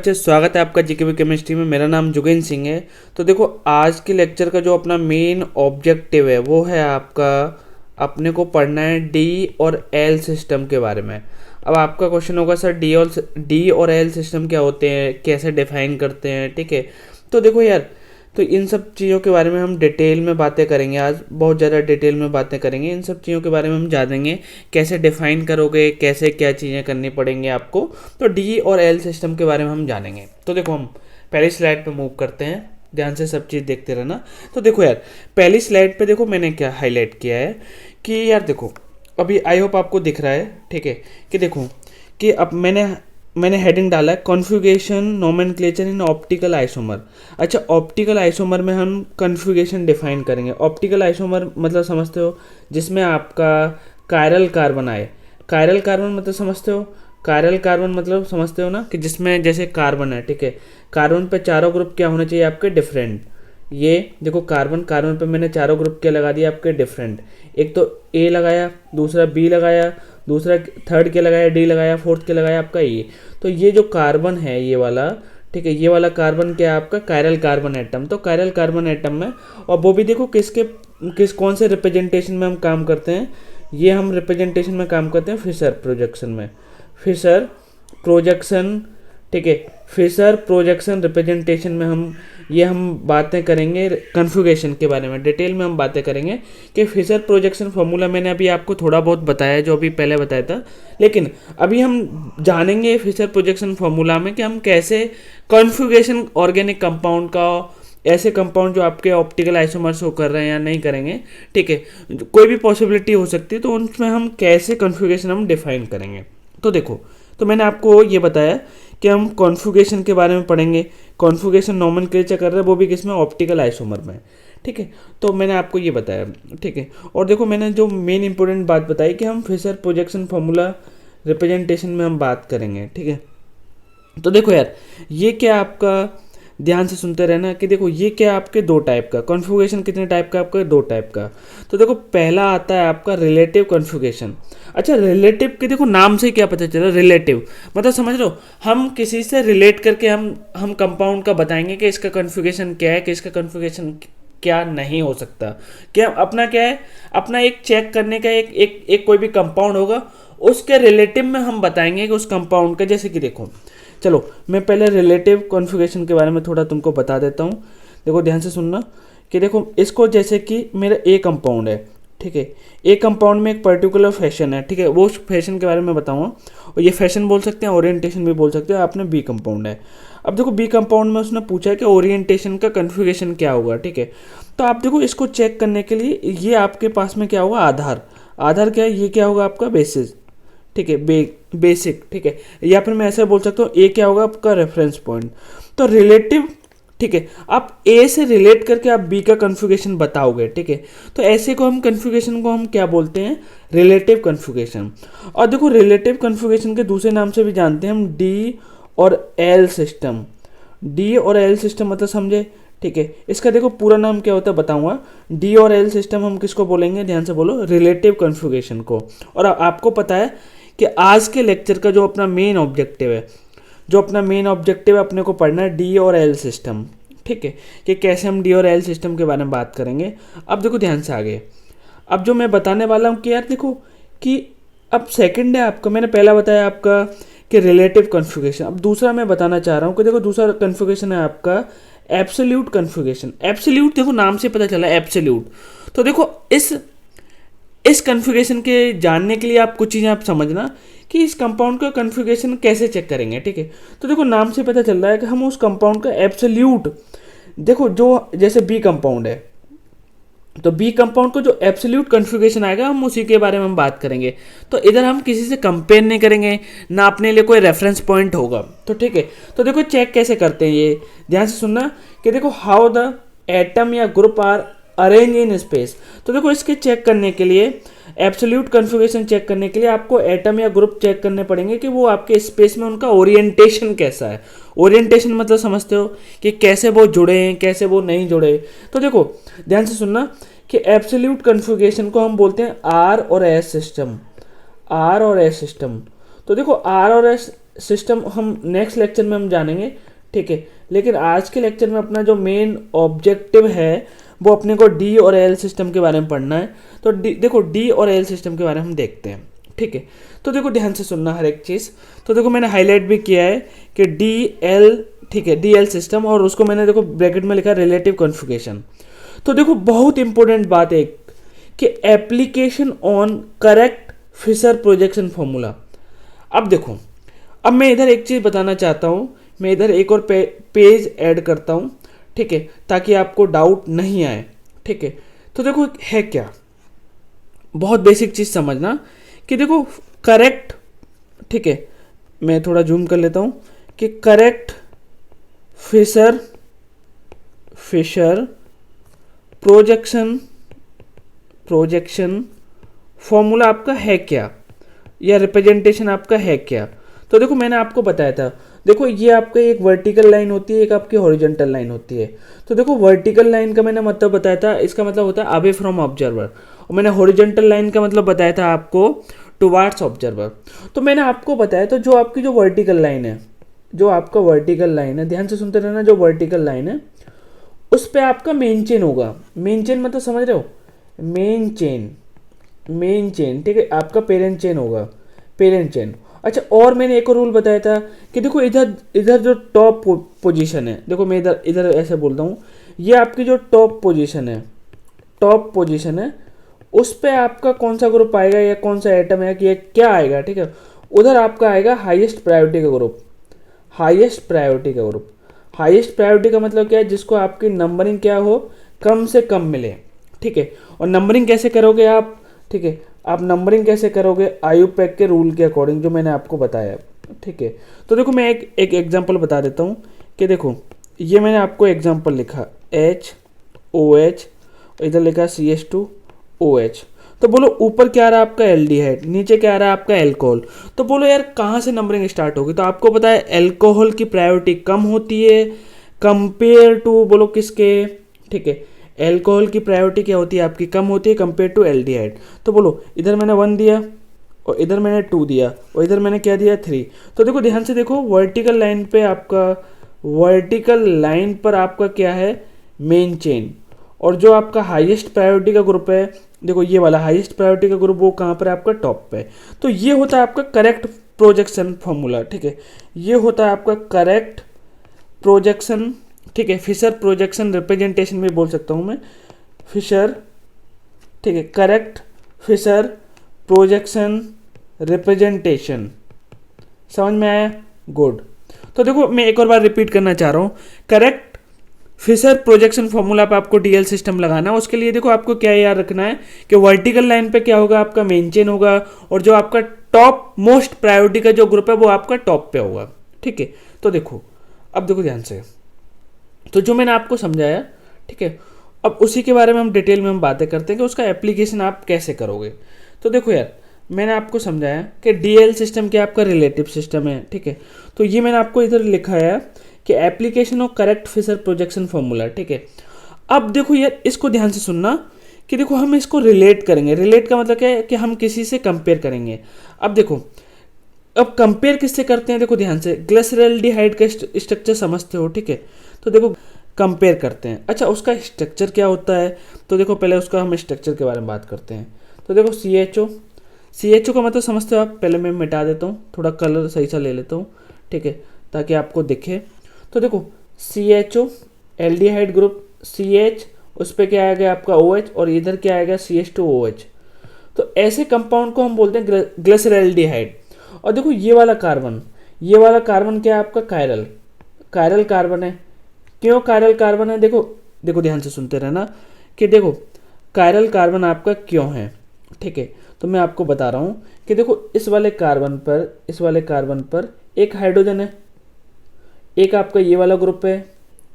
बच्चे, स्वागत है आपका जीके केमिस्ट्री में। मेरा नाम जुगेंद्र सिंह है। तो देखो, आज के लेक्चर का जो अपना मेन ऑब्जेक्टिव है वो है आपका, अपने को पढ़ना है डी और एल सिस्टम के बारे में। अब आपका क्वेश्चन होगा, सर डी और एल सिस्टम क्या होते हैं, कैसे डिफाइन करते हैं, ठीक है। तो देखो यार, तो इन सब चीज़ों के बारे में हम डिटेल में बातें करेंगे। आज बहुत ज़्यादा डिटेल में बातें करेंगे। इन सब चीज़ों के बारे में हम जानेंगे, कैसे डिफाइन करोगे, कैसे क्या चीज़ें करनी पड़ेंगी आपको। तो डी और एल सिस्टम के बारे में हम जानेंगे। तो देखो, हम पहली स्लाइड पे मूव करते हैं, ध्यान से सब चीज़ देखते रहना। तो देखो यार, पहली स्लाइड पे देखो मैंने क्या हाईलाइट किया है कि यार देखो, अभी आई होप आपको दिख रहा है, ठीक है, कि देखो कि अब मैंने हेडिंग डाला है configuration nomenclature in optical isomer. अच्छा, ऑप्टिकल आइसोमर में हम कॉन्फ़िगरेशन डिफाइन करेंगे। ऑप्टिकल आइसोमर मतलब समझते हो, जिसमें आपका कायरल कार्बन आए। कायरल कार्बन मतलब समझते हो, कायरल कार्बन मतलब समझते हो ना, कि जिसमें जैसे कार्बन है, ठीक है, कार्बन पे चारों ग्रुप क्या होने चाहिए आपके, डिफरेंट। ये देखो, कार्बन पे मैंने चारों ग्रुप क्या लगा दिया आपके, डिफरेंट। एक तो ए लगाया, दूसरा बी लगाया, दूसरा थर्ड क्या लगाया, डी लगाया, फोर्थ क्या लगाया आपका ए। तो ये जो कार्बन है ये वाला, ठीक है, ये वाला कार्बन क्या है आपका, कायरल कार्बन एटम। तो कायरल कार्बन एटम में, और वो भी देखो कौन से रिप्रेजेंटेशन में हम काम करते हैं। ये हम रिप्रेजेंटेशन में काम करते हैं फिशर प्रोजेक्शन में। फिशर प्रोजेक्शन, ठीक है, फिशर प्रोजेक्शन रिप्रेजेंटेशन में हम बातें करेंगे कॉन्फ़िगरेशन के बारे में। डिटेल में हम बातें करेंगे कि फिशर प्रोजेक्शन फार्मूला मैंने अभी आपको थोड़ा बहुत बताया, जो अभी पहले बताया था। लेकिन अभी हम जानेंगे फिशर प्रोजेक्शन फार्मूला में कि हम कैसे कॉन्फ़िगरेशन ऑर्गेनिक कंपाउंड का, ऐसे कंपाउंड जो आपके ऑप्टिकल आइसोमर शो कर रहे हैं या नहीं करेंगे, ठीक है, कोई भी पॉसिबिलिटी हो सकती है, तो उनमें हम कैसे कॉन्फ़िगरेशन हम डिफाइन करेंगे। तो देखो, तो मैंने आपको ये बताया कि हम कॉन्फ़िगरेशन के बारे में पढ़ेंगे। कॉन्फ़िगरेशन नोमेनक्लेचर कर रहे हैं, वो भी किसमें, ऑप्टिकल आइसोमर में, ठीक है। तो मैंने आपको ये बताया, ठीक है। और देखो, मैंने जो मेन इंपॉर्टेंट बात बताई कि हम फिशर प्रोजेक्शन फार्मूला रिप्रेजेंटेशन में हम बात करेंगे, ठीक है। तो देखो यार, ये क्या आपका, ध्यान से सुनते रहना कि देखो ये क्या आपके दो टाइप का कॉन्फ़िगरेशन, कितने टाइप का आपका, दो टाइप का। तो देखो, पहला आता है आपका रिलेटिव कॉन्फ़िगरेशन। अच्छा, रिलेटिव के देखो नाम से क्या पता चला, रिलेटिव मतलब समझ लो, हम किसी से रिलेट करके हम कंपाउंड का बताएंगे कि इसका कॉन्फ़िगरेशन क्या है, कि इसका कॉन्फ़िगरेशन क्या नहीं हो सकता। क्या अपना क्या है, अपना एक चेक करने का एक कोई भी कंपाउंड होगा, उसके रिलेटिव में हम बताएंगे कि उस कंपाउंड का, जैसे कि देखो, चलो मैं पहले रिलेटिव कॉन्फ़िगरेशन के बारे में थोड़ा तुमको बता देता हूँ। देखो ध्यान से सुनना कि देखो, इसको जैसे कि मेरा ए कंपाउंड है, ठीक है, ए कंपाउंड में एक पर्टिकुलर फैशन है, ठीक है, वो फैशन के बारे में बताऊँगा। और ये फैशन बोल सकते हैं, ओरिएंटेशन भी बोल सकते हैं। आपने बी कंपाउंड है। अब देखो, बी कंपाउंड में उसने पूछा है कि ओरिएंटेशन का कॉन्फ़िगरेशन क्या होगा, ठीक है। तो आप देखो, इसको चेक करने के लिए ये आपके पास में क्या होगा, आधार क्या है, ये क्या होगा आपका, बेसिस, ठीक है, बेसिक, ठीक है। या फिर मैं ऐसे बोल सकता हूँ, ए क्या होगा आपका, रेफरेंस पॉइंट। तो रिलेटिव, ठीक है, आप ए से रिलेट करके आप बी का कॉन्फ़िगरेशन बताओगे, ठीक है। तो ऐसे को हम कॉन्फ़िगरेशन को हम क्या बोलते हैं, रिलेटिव कॉन्फ़िगरेशन। और देखो, रिलेटिव कॉन्फ़िगरेशन के दूसरे नाम से भी जानते हैं हम डी और एल सिस्टम। डी और एल सिस्टम मतलब समझे, ठीक है। इसका देखो पूरा नाम क्या होता है बताऊंगा। डी और एल सिस्टम हम किसको बोलेंगे, ध्यान से बोलो, रिलेटिव कॉन्फ़िगरेशन को। और आपको पता है कि आज के लेक्चर का जो अपना मेन ऑब्जेक्टिव है, अपने को पढ़ना है डी और एल सिस्टम, ठीक है, कि कैसे हम डी और एल सिस्टम के बारे में बात करेंगे। अब देखो ध्यान से आगे, अब जो मैं बताने वाला हूँ कि यार देखो, कि अब सेकंड है आपका, मैंने पहला बताया आपका कि रिलेटिव कॉन्फ़िगरेशन। अब दूसरा मैं बताना चाह रहा हूँ कि देखो, दूसरा कॉन्फ़िगरेशन है आपका एब्सोल्यूट कॉन्फ़िगरेशन। एब्सोल्यूट देखो नाम से पता चला, एब्सोल्यूट। तो देखो, इस कॉन्फ़िगरेशन के जानने के लिए आप कुछ चीज़ें आप समझना कि इस कंपाउंड का कॉन्फ़िगरेशन कैसे चेक करेंगे, ठीक है। तो देखो, नाम से पता चल रहा है कि हम उस कंपाउंड का एब्सोल्यूट, देखो जो जैसे बी कंपाउंड है, तो बी कंपाउंड को जो एब्सोल्यूट कॉन्फ़िगरेशन आएगा, हम उसी के बारे में हम बात करेंगे। तो इधर हम किसी से कंपेयर नहीं करेंगे, ना अपने लिए कोई रेफरेंस पॉइंट होगा, तो ठीक है। तो देखो, चेक कैसे करते हैं ये, ध्यान से सुनना कि देखो, हाउ द एटम या group are arrange in space. तो देखो, इसके चेक करने के लिए, एब्सोल्यूट कॉन्फ़िगरेशन चेक करने के लिए आपको एटम या ग्रुप चेक करने पड़ेंगे कि वो आपके स्पेस में उनका ओरिएंटेशन कैसा है। ओरिएंटेशन मतलब समझते हो कि कैसे वो जुड़े हैं, कैसे वो नहीं जुड़े। तो देखो ध्यान से सुनना कि एब्सोल्यूट कॉन्फ़िगरेशन को हम बोलते हैं आर और एस सिस्टम। तो देखो, आर और एस सिस्टम हम नेक्स्ट लेक्चर में हम जानेंगे, ठीक है। लेकिन आज के लेक्चर में अपना जो मेन ऑब्जेक्टिव है वो अपने को डी और एल सिस्टम के बारे में पढ़ना है। तो देखो डी और एल सिस्टम के बारे में हम देखते हैं, ठीक है। तो देखो ध्यान से सुनना हर एक चीज़। तो देखो मैंने हाईलाइट भी किया है कि डी एल, ठीक है, डी एल सिस्टम, और उसको मैंने देखो ब्रैकेट में लिखा रिलेटिव कॉन्फ़िगरेशन। तो देखो बहुत इंपॉर्टेंट बात है कि application on correct Fischer projection formula. अब देखो, अब मैं इधर एक चीज़ बताना चाहता हूँ, मैं इधर एक और पेज ऐड करता हूँ, ठीक है, ताकि आपको डाउट नहीं आए, ठीक है। तो देखो है क्या, बहुत बेसिक चीज़ समझना कि देखो करेक्ट, ठीक है, मैं थोड़ा जूम कर लेता हूँ कि करेक्ट फिशर प्रोजेक्शन फॉर्मूला आपका है क्या, या रिप्रेजेंटेशन आपका है क्या। तो देखो मैंने आपको बताया था, देखो ये आपका एक वर्टिकल लाइन होती है, एक आपकी हॉरिजॉन्टल लाइन होती है। तो देखो वर्टिकल लाइन का मैंने मतलब बताया था, इसका मतलब होता है अवे फ्रॉम ऑब्जर्वर, और मैंने हॉरिजॉन्टल लाइन का मतलब बताया था आपको टुवार्ड्स ऑब्जर्वर। तो मैंने आपको बताया तो जो आपकी जो वर्टिकल लाइन है, जो आपका वर्टिकल लाइन है, ध्यान से सुनते रहना, जो वर्टिकल लाइन है उस पर आपका मेन चेन होगा। मेन चेन मतलब समझ रहे हो, मेन चेन, ठीक है, आपका पेरेंट चेन होगा, पेरेंट चेन। अच्छा, और मैंने एक और रूल बताया था कि देखो इधर जो टॉप पोजीशन है, देखो मैं इधर ऐसे बोलता हूँ, ये आपकी जो टॉप पोजीशन है उस पे आपका कौन सा ग्रुप आएगा या कौन सा एटम है कि ये क्या आएगा, ठीक है, उधर आपका आएगा हाईएस्ट प्रायोरिटी का ग्रुप। हाईएस्ट प्रायोरिटी का मतलब क्या है, जिसको आपकी नंबरिंग क्या हो, कम से कम मिले, ठीक है। और नंबरिंग कैसे करोगे आप, ठीक है, आप नंबरिंग कैसे करोगे आयुपेक के रूल के अकॉर्डिंग, जो मैंने आपको बताया, ठीक है। तो देखो मैं एक एग्जांपल बता देता हूँ कि देखो ये मैंने आपको एग्जांपल लिखा HOH, इधर लिखा CH2OH। तो बोलो ऊपर क्या आ रहा है आपका एल्डिहाइड, नीचे क्या आ रहा है आपका एल्कोहल। तो बोलो यार कहाँ से नंबरिंग स्टार्ट होगी, तो आपको पता है एल्कोहल की प्रायोरिटी कम होती है कंपेयर टू, बोलो किसके, ठीक है, एल्कोहल की प्रायोरिटी क्या होती है आपकी, कम होती है कंपेयर टू एल्डिहाइड। तो बोलो इधर मैंने 1 दिया और इधर मैंने 2 दिया और इधर मैंने क्या दिया 3। तो देखो ध्यान से देखो, वर्टिकल लाइन पर आपका क्या है, मेन चेन। और जो आपका हाईएस्ट प्रायोरिटी का ग्रुप है, देखो ये वाला हाईएस्ट प्रायोरिटी का ग्रुप, वो कहाँ पर है आपका टॉप पे। तो ये होता है आपका करेक्ट प्रोजेक्शन फॉर्मूला, ठीक है, ये होता है आपका करेक्ट प्रोजेक्शन, ठीक है, फिशर प्रोजेक्शन रिप्रेजेंटेशन भी बोल सकता हूँ मैं, फिशर, ठीक है, करेक्ट फिशर प्रोजेक्शन रिप्रेजेंटेशन। समझ में आया, गुड। तो देखो मैं एक और बार रिपीट करना चाह रहा हूँ, करेक्ट फिशर प्रोजेक्शन फॉर्मूला पे आपको डीएल सिस्टम लगाना है। उसके लिए देखो आपको क्या याद रखना है कि वर्टिकल लाइन पे क्या होगा, आपका मेन चेन होगा, और जो आपका टॉप मोस्ट प्रायोरिटी का जो ग्रुप है वो आपका टॉप पे होगा, ठीक है। तो देखो अब देखो ध्यान से, तो जो मैंने आपको समझाया, ठीक है, अब उसी के बारे में हम डिटेल में हम बातें करते हैं कि उसका एप्लीकेशन आप कैसे करोगे। तो देखो यार मैंने आपको समझाया कि डीएल सिस्टम क्या आपका रिलेटिव सिस्टम है, ठीक है। तो ये मैंने आपको इधर लिखा है कि application of correct Fischer projection formula, ठीक है। अब देखो यार इसको ध्यान से सुनना कि देखो हम इसको रिलेट करेंगे। रिलेट का मतलब क्या है कि हम किसी से कंपेयर करेंगे। अब देखो, अब कंपेयर किससे करते हैं, देखो ध्यान से, ग्लिसरॉल्डिहाइड का स्ट्रक्चर समझते हो, ठीक है। तो देखो कंपेयर करते हैं, अच्छा उसका स्ट्रक्चर क्या होता है, तो देखो पहले उसका हम स्ट्रक्चर के बारे में बात करते हैं। तो देखो CHO का मतलब समझते हो आप, पहले मैं मिटा देता हूँ, थोड़ा कलर सही सा ले लेता हूँ, ठीक है, ताकि आपको दिखे। तो देखो CHO एल्डिहाइड ग्रुप, CH उस पर क्या आएगा आपका OH, और इधर क्या आएगा CH2OH। तो ऐसे कंपाउंड को हम बोलते हैं ग्लिसरॉल्डिहाइड। और देखो ये वाला कार्बन क्या है आपका कायरल कार्बन है। क्यों कायरल कार्बन है, देखो ध्यान से सुनते रहना कि देखो कायरल कार्बन आपका क्यों है, ठीक है। तो मैं आपको बता रहा हूँ कि देखो इस वाले कार्बन पर एक हाइड्रोजन है, एक आपका ये वाला ग्रुप है,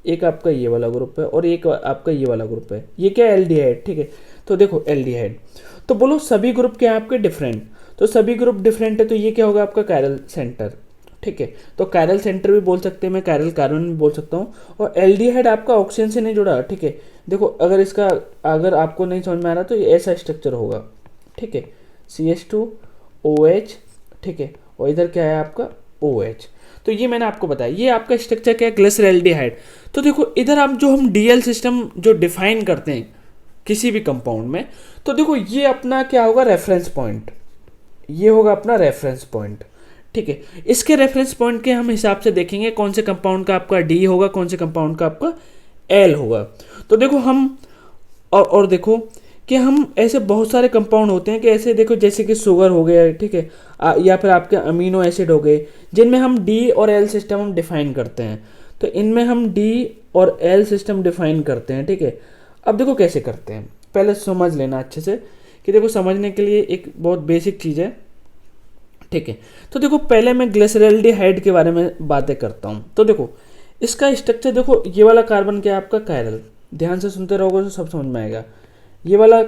एक आपका ये वाला ग्रुप है, और एक आपका ये वाला ग्रुप है। ये क्या है, एल्डिहाइड, ठीक है। तो देखो एल्डिहाइड, तो बोलो सभी ग्रुप क्या है आपके डिफरेंट, तो सभी ग्रुप डिफरेंट है, तो ये क्या होगा आपका कायरल सेंटर, ठीक है। तो कायरल सेंटर भी बोल सकते हैं, मैं कायरल कार्बन भी बोल सकता हूँ। और एल्डिहाइड आपका ऑक्सीजन से नहीं जुड़ा, ठीक है। देखो अगर आपको नहीं समझ में आ रहा तो ये ऐसा स्ट्रक्चर होगा, ठीक है, CH2OH, ठीक है, और इधर क्या है आपका OH। तो ये मैंने आपको बताया, ये आपका स्ट्रक्चर क्या है, ग्लिसरैल्डिहाइड। तो देखो इधर आप जो हम DL सिस्टम जो डिफाइन करते हैं किसी भी कंपाउंड में, तो देखो ये अपना क्या होगा, रेफरेंस पॉइंट, ये होगा अपना रेफरेंस पॉइंट। ठीक है, इसके रेफरेंस पॉइंट के हम हिसाब से देखेंगे कौन से कंपाउंड का आपका D होगा, कौन से कंपाउंड का आपका L होगा। तो देखो हम और देखो कि हम ऐसे बहुत सारे कंपाउंड होते हैं कि ऐसे देखो जैसे कि शुगर हो गया, ठीक है, या फिर आपके अमीनो एसिड हो गए, जिनमें हम D और L सिस्टम हम डिफाइन करते हैं। तो इनमें हम D और L सिस्टम डिफाइन करते हैं। ठीक है, अब देखो कैसे करते हैं, पहले समझ लेना अच्छे से कि देखो समझने के लिए एक बहुत बेसिक चीज़ है। ठीक है, तो देखो पहले मैं ग्लिसरैल्डिहाइड के बारे में बातें करता हूँ। तो देखो इसका स्ट्रक्चर, देखो ये वाला कार्बन क्या है आपका, कायरल, ध्यान से सुनते रहोगे तो सब समझ में आएगा। ये वाला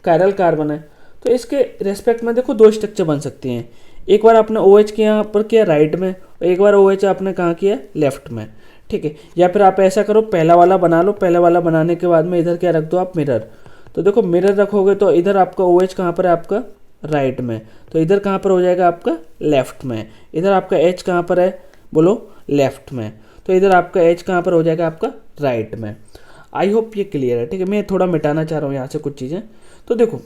कायरल कार्बन है, तो इसके रेस्पेक्ट में देखो दो स्ट्रक्चर बन सकती हैं। एक बार आपने OH के यहाँ पर किया राइट में, और एक बार OH आपने कहाँ किया, लेफ्ट में। ठीक है, या फिर आप ऐसा करो, पहला वाला बना लो, पहला वाला बनाने के बाद में इधर क्या रख दो आप, मिरर। तो देखो मिरर रखोगे तो इधर आपका OH कहाँ पर है, आपका राइट में, तो इधर कहाँ पर हो जाएगा आपका लेफ्ट में। इधर आपका H कहाँ पर है, बोलो लेफ्ट में, तो इधर आपका H कहाँ पर हो जाएगा, आपका राइट में। आई होप ये क्लियर है। ठीक है, मैं थोड़ा मिटाना चाह रहा हूँ यहाँ से कुछ चीज़ें। तो देखो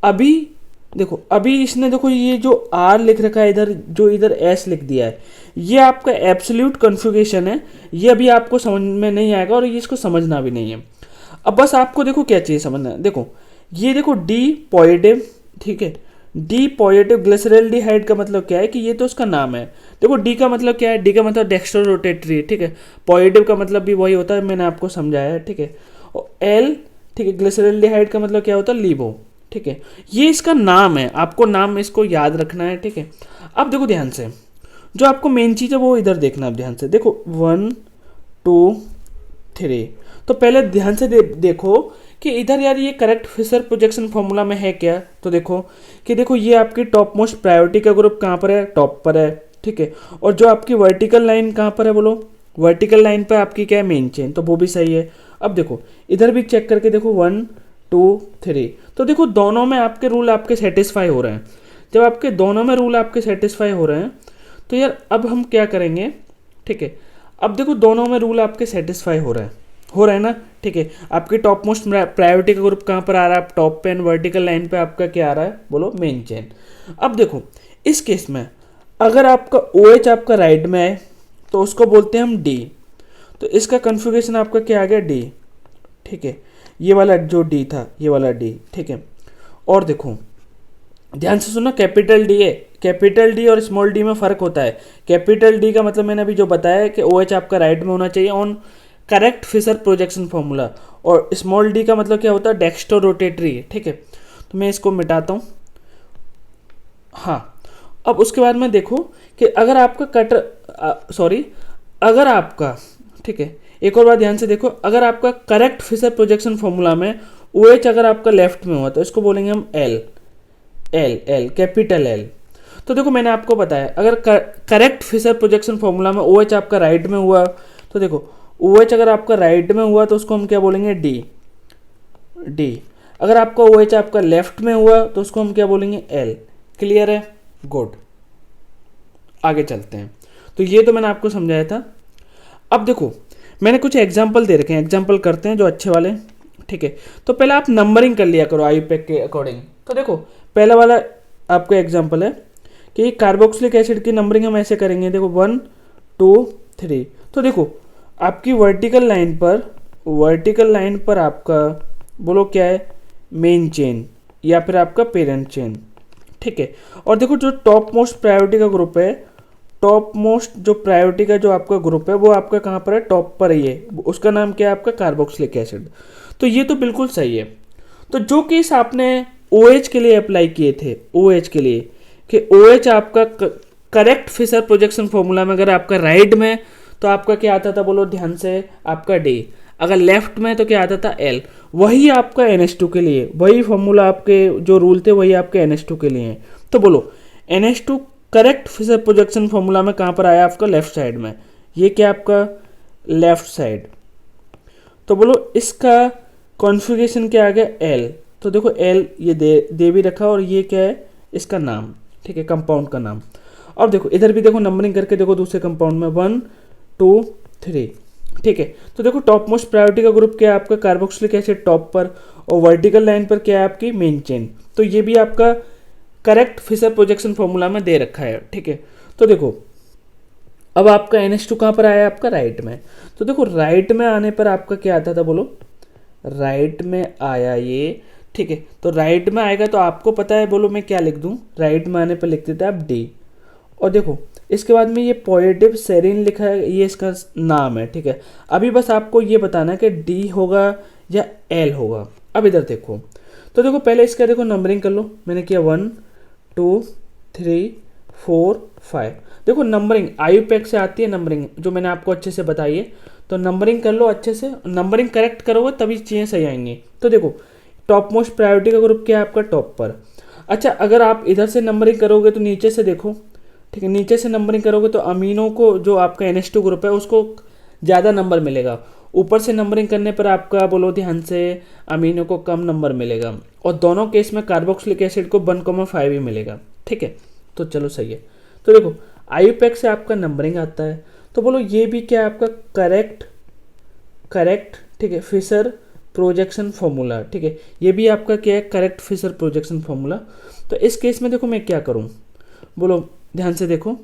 अभी इसने देखो ये जो R लिख रखा है इधर, जो इधर S लिख दिया है, ये आपका एब्सोल्यूट कन्फिगरेशन है। ये अभी आपको समझ में नहीं आएगा और ये इसको समझना भी नहीं है। अब बस आपको देखो क्या चाहिए समझना है, देखो ये देखो D पॉजिटिव, ठीक है, D पॉजिटिव ग्लिसरैल्डिहाइड का मतलब क्या है कि ये तो उसका नाम है। देखो D का मतलब क्या है, D का मतलब डेक्स्ट्रो रोटेटरी, ठीक है, पॉजिटिव का मतलब भी वही होता है, मैंने आपको समझाया है। ठीक है, और L, ठीक है, ग्लिसरैल्डिहाइड का मतलब क्या होता है, लिबो। ठीक है, ये इसका नाम है, आपको नाम इसको याद रखना है। ठीक है, अब देखो ध्यान से, जो आपको मेन चीज़ है वो इधर देखना है। ध्यान से देखो 1 2 3। तो पहले ध्यान से देखो कि इधर यार ये करेक्ट फिशर प्रोजेक्शन फॉर्मूला में है क्या। तो देखो कि देखो ये आपकी टॉप मोस्ट प्रायोरिटी का ग्रुप कहाँ पर है, टॉप पर है। ठीक है, और जो आपकी वर्टिकल लाइन कहाँ पर है, बोलो वर्टिकल लाइन पर आपकी क्या है, मेन चेन, तो वो भी सही है। अब देखो इधर भी चेक करके देखो 1 2 3, तो देखो दोनों में आपके रूल आपके सेटिस्फाई हो रहे हैं। जब आपके दोनों में रूल आपके सेटिस्फाई हो रहे हैं तो यार अब हम क्या करेंगे। ठीक है, अब देखो दोनों में रूल आपके सेटिस्फाई हो रहा है ना। ठीक है, आपकी टॉप मोस्ट प्रायोरिटी का ग्रुप कहाँ पर आ रहा है, टॉप पे, एंड वर्टिकल लाइन पे आपका क्या आ रहा है, बोलो मेन चेन। अब देखो इस केस में अगर आपका OH आपका राइट में है तो उसको बोलते हैं हम D। तो इसका कन्फिगरेशन आपका क्या आ गया, D। ठीक है, ये वाला जो D था, ये वाला D। ठीक है, और देखो ध्यान से सुनो, कैपिटल D है, कैपिटल D और स्मॉल d में फ़र्क होता है। कैपिटल D का मतलब मैंने अभी जो बताया है कि OH आपका राइट में होना चाहिए on correct Fischer projection formula, और स्मॉल d का मतलब क्या होता है, डेक्स्ट्रो रोटेटरी। ठीक है, तो मैं इसको मिटाता हूँ। हाँ, अब उसके बाद में देखो कि अगर आपका अगर आपका, ठीक है, एक और बात ध्यान से देखो, अगर आपका करेक्ट फिशर प्रोजेक्शन फॉर्मूला में OH अगर आपका लेफ्ट में हुआ तो इसको बोलेंगे हम L, कैपिटल L। तो देखो मैंने आपको बताया अगर करेक्ट फिशर प्रोजेक्शन फॉर्मूला में OH आपका राइट में हुआ, तो देखो OH अगर आपका राइट में हुआ तो उसको हम क्या बोलेंगे, D। अगर आपका OH आपका लेफ्ट में हुआ तो उसको हम क्या बोलेंगे, L। क्लियर है, गुड, आगे चलते हैं। तो ये तो मैंने आपको समझाया था। अब देखो मैंने कुछ एग्जाम्पल दे रखे हैं, एग्जाम्पल करते हैं जो अच्छे वाले। ठीक है, तो पहले आप नंबरिंग कर लिया करो IUPAC के अकॉर्डिंग। तो देखो पहला वाला आपका एग्जाम्पल है कि कार्बोक्सिलिक एसिड की नंबरिंग हम ऐसे करेंगे, देखो 1 2 3। तो देखो आपकी वर्टिकल लाइन पर आपका बोलो क्या है, मेन चेन या फिर आपका पेरेंट चेन। ठीक है, और देखो जो टॉप मोस्ट प्रायोरिटी का ग्रुप है, टॉप मोस्ट जो प्रायोरिटी का जो आपका ग्रुप है वो आपका कहाँ पर है, टॉप पर ही है, उसका नाम क्या है, आपका कार्बोक्सिलिक एसिड। तो ये तो बिल्कुल सही है। तो जो केस आपने OH के लिए अप्लाई किए थे, OH के लिए कि OH आपका करेक्ट फिशर प्रोजेक्शन फॉर्मूला में अगर आपका राइट में तो आपका क्या आता था, बोलो ध्यान से, आपका D। अगर लेफ्ट में तो क्या आता था, L। वही आपका NH2 के लिए, वही फॉर्मूला आपके जो रूल थे वही आपके NH2 के लिए हैं। तो बोलो NH2 correct Fischer projection formula में कहाँ पर आया, आपका लेफ्ट साइड में। ये क्या आपका लेफ्ट साइड। तो बोलो इसका कॉन्फ़िगरेशन क्या आ गया, L। तो देखो L ये दे भी रखा, और ये क्या है, इसका नाम, ठीक है, कंपाउंड का नाम। और देखो इधर भी देखो नंबरिंग करके देखो दूसरे कंपाउंड में 1 2 3, ठीक है। तो देखो टॉप मोस्ट प्रायोरिटी का ग्रुप क्या है आपका कार्बोक्सिलिक एसिड टॉप पर, और वर्टिकल लाइन पर क्या है आपकी मेन चेन। तो ये भी आपका करेक्ट फिशर प्रोजेक्शन फॉर्मूला में दे रखा है, ठीक है। तो देखो अब आपका NH2 कहाँ पर आया आपका राइट में। तो देखो राइट में आने पर आपका क्या आता था बोलो, राइट में आया ये, ठीक है। तो राइट में आएगा तो आपको पता है, बोलो मैं क्या लिख दूं, राइट में आने पर लिख देते आप D। और देखो इसके बाद में ये पॉजिटिव सेरीन लिखा है, ये इसका नाम है, ठीक है। अभी बस आपको ये बताना है कि D होगा या L होगा। अब इधर देखो, तो देखो पहले इसका देखो नंबरिंग कर लो, मैंने किया 1 2 3 4 5। देखो नंबरिंग IUPAC से आती है नंबरिंग, जो मैंने आपको अच्छे से बताई है। तो नंबरिंग कर लो अच्छे से, नंबरिंग करेक्ट करोगे तभी चीज़ें सही आएंगी। तो देखो टॉप मोस्ट प्रायोरिटी का ग्रुप क्या है आपका टॉप पर। अच्छा अगर आप इधर से नंबरिंग करोगे तो नीचे से देखो, ठीक है, नीचे से नंबरिंग करोगे तो अमीनों को जो आपका NH2 ग्रुप है उसको ज़्यादा नंबर मिलेगा। ऊपर से नंबरिंग करने पर आपका बोलो ध्यान से अमीनों को कम नंबर मिलेगा, और दोनों केस में कार्बोक्सिलिक एसिड को 1,5 ही मिलेगा, ठीक है। तो चलो सही है। तो देखो IUPAC से आपका नंबरिंग आता है, तो बोलो ये भी क्या है आपका करेक्ट, ठीक है, फिशर प्रोजेक्शन फॉर्मूला, ठीक है। ये भी आपका क्या है करेक्ट फिशर प्रोजेक्शन फॉर्मूला। तो इस केस में देखो मैं क्या करूँ, बोलो ध्यान से देखो,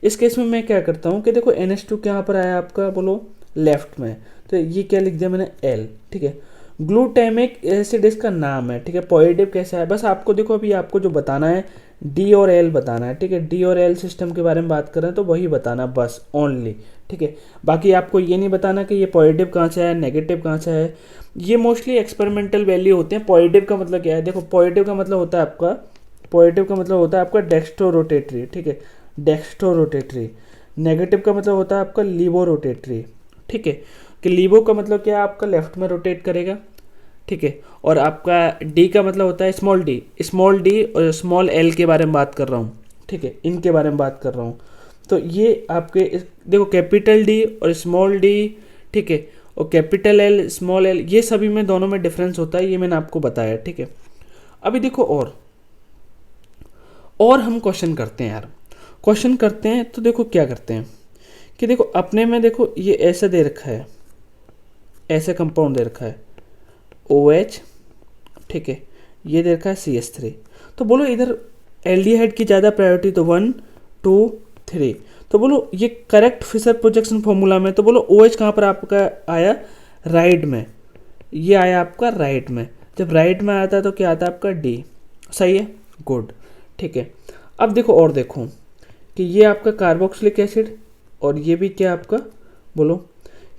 इस केस में मैं क्या करता हूँ कि देखो NH2 कहाँ पर आया आपका बोलो लेफ्ट में, तो ये क्या लिख दिया मैंने L, ठीक है। ग्लूटामिक एसिड इसका नाम है, ठीक है। पॉजिटिव कैसा है, बस आपको देखो अभी आपको जो बताना है D और L बताना है, ठीक है। D और L सिस्टम के बारे में बात कर रहे हैं तो वही बताना बस ओनली, ठीक है। बाकी आपको ये नहीं बताना कि ये पॉजिटिव कहाँ से है नेगेटिव कहाँ से है, ये मोस्टली एक्सपेरिमेंटल वैल्यू होते हैं। पॉजिटिव का मतलब क्या है, देखो पॉजिटिव का मतलब होता है आपका, पॉजिटिव का मतलब होता है आपका डेक्स्ट्रो रोटेटरी, ठीक है, डेक्स्ट्रो रोटेटरी। नेगेटिव का मतलब होता है आपका लीवो रोटेटरी, ठीक है, कि लीवो का मतलब क्या है आपका लेफ्ट में रोटेट करेगा, ठीक है। और आपका डी का मतलब होता है स्मॉल डी और स्मॉल एल के बारे में बात कर रहा हूँ, ठीक है, इनके बारे में बात कर रहा हूँ। तो ये आपके देखो कैपिटल डी और स्मॉल डी, ठीक है, और कैपिटल एल स्मॉल एल, ये सभी में दोनों में डिफरेंस होता है, ये मैंने आपको बताया, ठीक है। अभी देखो और हम क्वेश्चन करते हैं यार, क्वेश्चन करते हैं तो देखो क्या करते हैं कि देखो अपने में देखो ये ऐसा दे रखा है, ऐसे कंपाउंड दे रखा है OH, ठीक है, ये दे रखा है CH3। तो बोलो इधर एल्डिहाइड की ज़्यादा प्रायोरिटी, तो 1 2 3। तो बोलो ये करेक्ट फिशर प्रोजेक्शन फॉर्मूला में, तो बोलो OH कहाँ पर आपका आया राइट में, ये आया आपका राइट में। जब राइट में आता है तो क्या आता है आपका D, सही है, गुड, ठीक है। अब देखो और देखो कि ये आपका कार्बोक्सिलिक एसिड और ये भी क्या आपका बोलो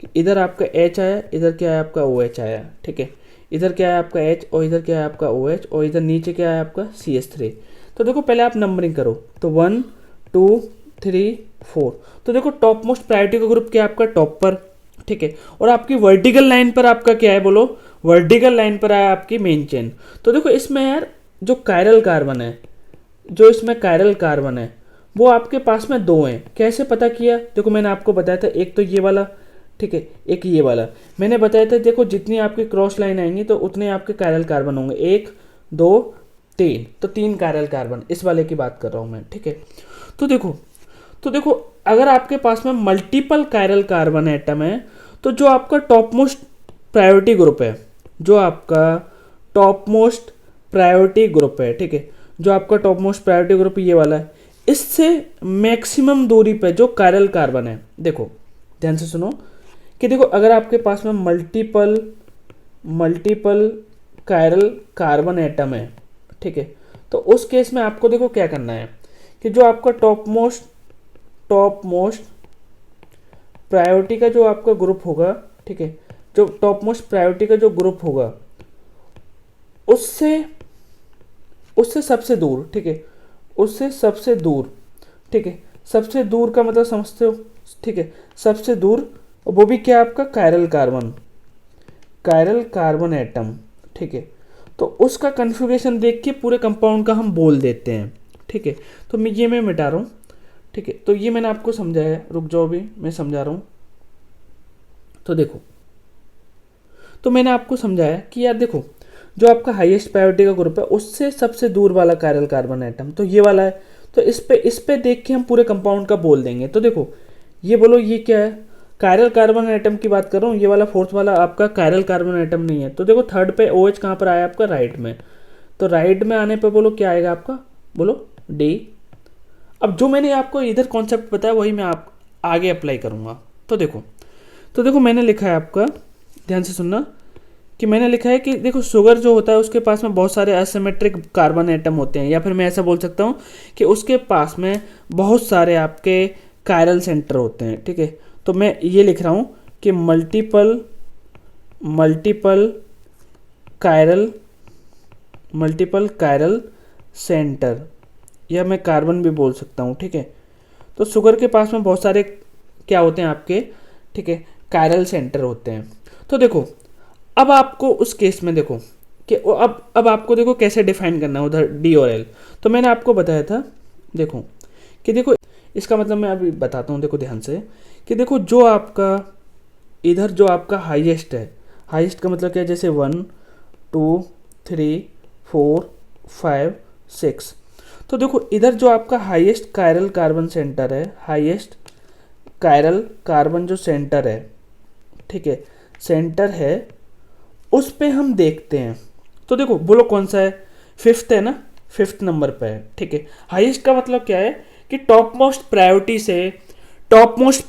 कि इधर आपका H आया, इधर क्या है आपका OH आया, ठीक है, इधर क्या है आपका H और इधर क्या है आपका OH और इधर नीचे क्या है आपका CH3। तो देखो पहले आप नंबरिंग करो, तो 1 2 3 4। तो देखो टॉप मोस्ट प्रायोरिटी का ग्रुप क्या है आपका टॉप पर, ठीक है, और आपकी वर्टिकल लाइन पर आपका क्या है बोलो, वर्टिकल लाइन पर आया आपकी मेन चेन। तो देखो इसमें यार जो कायरल कार्बन है, जो इसमें कायरल कार्बन है वो आपके पास में 2 हैं। कैसे पता किया, देखो मैंने आपको बताया था एक तो ये वाला, ठीक है, एक ये वाला मैंने बताया था। देखो जितनी आपकी क्रॉस लाइन आएंगी तो उतने आपके कायरल कार्बन होंगे, 1 2 3, तो 3 कायरल कार्बन, इस वाले की बात कर रहा हूँ मैं, ठीक है। तो देखो अगर आपके पास में मल्टीपल कायरल कार्बन एटम है तो जो आपका टॉप मोस्ट प्रायोरिटी ग्रुप है, जो आपका टॉप मोस्ट प्रायोरिटी ग्रुप है, ठीक है, जो आपका टॉप मोस्ट प्रायोरिटी ग्रुप ये वाला है, इससे मैक्सिमम दूरी पे जो कायरल कार्बन है, देखो ध्यान से सुनो कि देखो अगर आपके पास में मल्टीपल कायरल कार्बन एटम है, ठीक है, तो उस केस में आपको देखो क्या करना है कि जो आपका टॉप मोस्ट प्रायोरिटी का जो आपका ग्रुप होगा, ठीक है, जो टॉप मोस्ट प्रायोरिटी का जो ग्रुप होगा उससे सबसे दूर, ठीक है, उससे सबसे दूर, ठीक है, सबसे दूर का मतलब समझते हो, ठीक है, सबसे दूर, वो भी क्या आपका कायरल कार्बन एटम, ठीक है। तो उसका कन्फिगरेशन देख के पूरे कंपाउंड का हम बोल देते हैं, ठीक है। तो मैं मिटा रहा हूँ, ठीक है, तो ये मैंने आपको समझाया, रुक जाओ भी मैं समझा रहा हूँ। तो देखो, तो मैंने आपको समझाया कि यार देखो जो आपका हाईएस्ट प्रायोरिटी का ग्रुप है उससे सबसे दूर वाला कायरल कार्बन एटम तो ये वाला है, तो इस पे देख के हम पूरे कंपाउंड का बोल देंगे। तो देखो ये बोलो ये क्या है, कायरल कार्बन एटम की बात कर रहा हूँ, ये वाला फोर्थ वाला आपका कायरल कार्बन एटम नहीं है। तो देखो थर्ड पे OH कहाँ पर आया आपका, राइट में। तो राइट में आने पे बोलो क्या आएगा आपका, बोलो डी। अब जो मैंने आपको इधर कॉन्सेप्ट बताया वही मैं आप आगे अप्लाई करूँगा। तो देखो मैंने लिखा है आपका, ध्यान से सुनना, कि मैंने लिखा है कि देखो शुगर जो होता है उसके पास में बहुत सारे असिमेट्रिक कार्बन एटम होते हैं, या फिर मैं ऐसा बोल सकता हूँ कि उसके पास में बहुत सारे आपके कायरल सेंटर होते हैं, ठीक है। तो मैं ये लिख रहा हूँ कि मल्टीपल कायरल सेंटर, या मैं कार्बन भी बोल सकता हूँ, ठीक है। तो शुगर के पास में बहुत सारे क्या होते हैं आपके, ठीक है, कायरल सेंटर होते हैं। तो देखो अब आपको उस केस में देखो कि अब आपको देखो कैसे डिफाइन करना है उधर डी और एल। तो मैंने आपको बताया था देखो कि देखो इसका मतलब मैं अभी बताता हूँ, देखो ध्यान से, कि देखो जो आपका इधर जो आपका हाईएस्ट है, हाईएस्ट का मतलब क्या है, जैसे 1 2 3 4 5 6। तो देखो इधर जो आपका हाईएस्ट कायरल कार्बन सेंटर है, हाईएस्ट कायरल कार्बन जो सेंटर है, ठीक है, सेंटर है, उस पे हम देखते हैं। तो देखो बोलो कौन सा है, फिफ्थ है ना, फिफ्थ नंबर पे है, ठीक है। हाईएस्ट का मतलब क्या है कि टॉप मोस्ट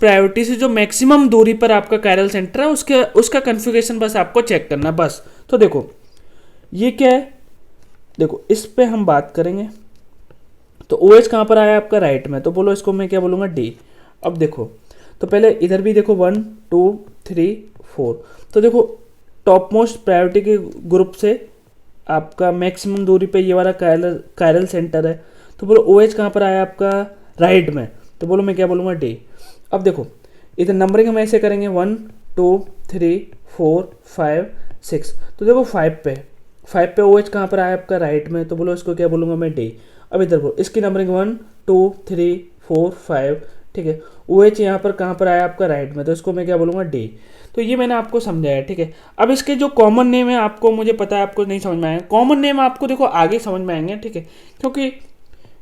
प्रायोरिटी से जो मैक्सिमम दूरी पर आपका कायरल सेंटर है उसका कॉन्फ़िगरेशन बस आपको चेक करना है बस। तो देखो ये क्या है, देखो इस पे हम बात करेंगे। तो OH कहाँ पर आया आपका, राइट में। तो बोलो इसको मैं क्या बोलूँगा, डी। अब देखो तो पहले इधर भी देखो 1 2 3 4। तो देखो टॉप मोस्ट प्रायोरिटी के ग्रुप से आपका मैक्सिमम दूरी पे ये वाला कायरल सेंटर है। तो बोलो OH कहाँ पर आया आपका, राइट में। तो बोलो मैं क्या बोलूँगा, डी। अब देखो इधर नंबरिंग हम ऐसे करेंगे 1 2 3 4 5 6। तो देखो 5 पे OH कहाँ पर आया आपका, राइट में। तो बोलो इसको क्या बोलूँगा मैं, डी। अब इधर बोलो इसकी नंबरिंग 1 2 3 4 5, ठीक है। OH यहाँ पर कहाँ पर आया आपका, राइट में। तो इसको मैं क्या बोलूँगा, डी। तो ये मैंने आपको समझाया, ठीक है। अब इसके जो कॉमन नेम है आपको, मुझे पता है आपको नहीं समझ में आएगा, कॉमन नेम आपको देखो आगे समझ में आएंगे, ठीक है, क्योंकि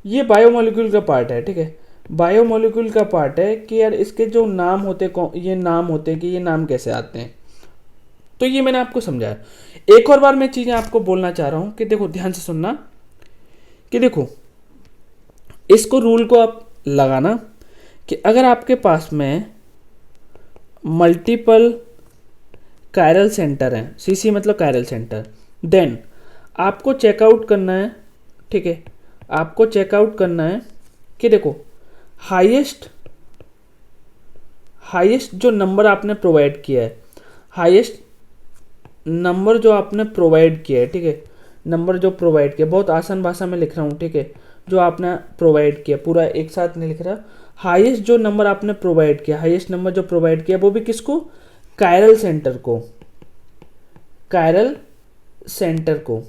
ये बायोमोलिक्यूल का पार्ट है, ठीक है। बायोमोलिक्यूल का पार्ट है कि यार इसके जो नाम होते ये नाम होते हैं कि ये नाम कैसे आते हैं। तो ये मैंने आपको समझाया। एक और बार मैं चीज़ें आपको बोलना चाह रहा हूँ कि देखो ध्यान से सुनना, कि देखो इसको रूल को आप लगाना कि अगर आपके पास में मल्टीपल कायरल सेंटर हैं, CC मतलब कायरल सेंटर, देन आपको चेकआउट करना है, ठीक है, आपको चेकआउट करना है कि देखो हाईएस्ट जो नंबर आपने प्रोवाइड किया है, हाईएस्ट नंबर जो आपने प्रोवाइड किया है, ठीक है, नंबर जो प्रोवाइड किया, बहुत आसान भाषा में लिख रहा हूँ, ठीक है, जो आपने प्रोवाइड किया, पूरा एक साथ नहीं लिख रहा, हाईएस्ट जो नंबर आपने प्रोवाइड किया, हाईएस्ट नंबर जो प्रोवाइड किया वो भी किसको, कायरल सेंटर को, कायरल सेंटर को।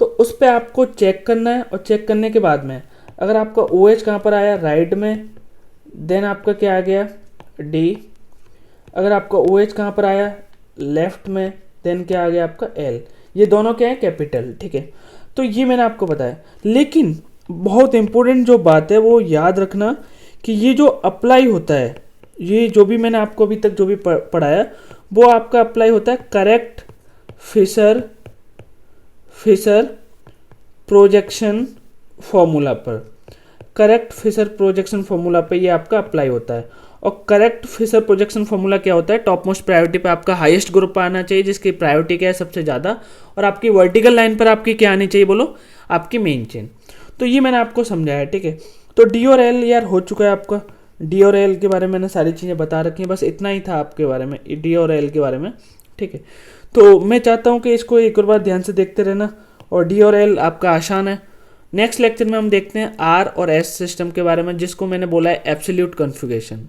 तो उस पर आपको चेक करना है, और चेक करने के बाद में अगर आपका OH कहाँ पर आया, राइट में, देन आपका क्या आ गया, डी। अगर आपका OH कहाँ पर आया, लेफ्ट में, देन क्या आ गया आपका, L। ये दोनों क्या है, कैपिटल, ठीक है। तो ये मैंने आपको बताया, लेकिन बहुत इंपॉर्टेंट जो बात है वो याद रखना कि ये जो अप्लाई होता है, ये जो भी मैंने आपको अभी तक जो भी पढ़ाया वो आपका अप्लाई होता है करेक्ट फिशर प्रोजेक्शन फॉर्मूला पर, करेक्ट फिशर प्रोजेक्शन फॉर्मूला पे ये आपका अप्लाई होता है। और करेक्ट फिशर प्रोजेक्शन फॉर्मूला क्या होता है, टॉप मोस्ट प्रायोरिटी पे आपका हाईएस्ट ग्रुप आना चाहिए जिसकी प्रायोरिटी क्या है, सबसे ज़्यादा, और आपकी वर्टिकल लाइन पर आपकी क्या आनी चाहिए, बोलो आपकी मेन चेन। तो ये मैंने आपको समझाया, ठीक है। तो डी और एल यार हो चुका है आपका, डी और एल के बारे में मैंने सारी चीज़ें बता रखी हैं, बस इतना ही था आपके बारे में, डी और एल के बारे में, ठीक है। तो मैं चाहता हूँ कि इसको एक और बार ध्यान से देखते रहना, और डी और एल आपका आसान है। नेक्स्ट लेक्चर में हम देखते हैं आर और एस सिस्टम के बारे में, जिसको मैंने बोला है एब्सोल्यूट कॉन्फ़िगरेशन।